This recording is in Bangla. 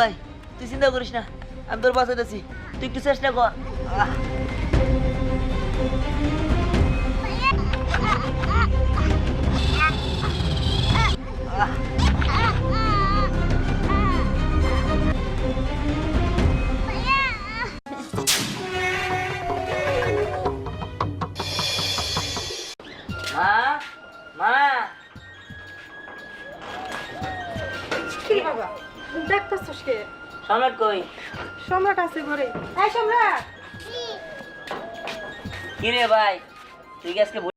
ভাই তুই চিন্তা করিস না, আমি তোর বাঁচাইতেছি, তুই একটু চেষ্টা কর। মা মা কি বাবা দেখতেছিস কে? সম্রাট কই? সম্রাট আছে ঘরে। এই সম্রাট, কি রে ভাই, তুই কি আজকে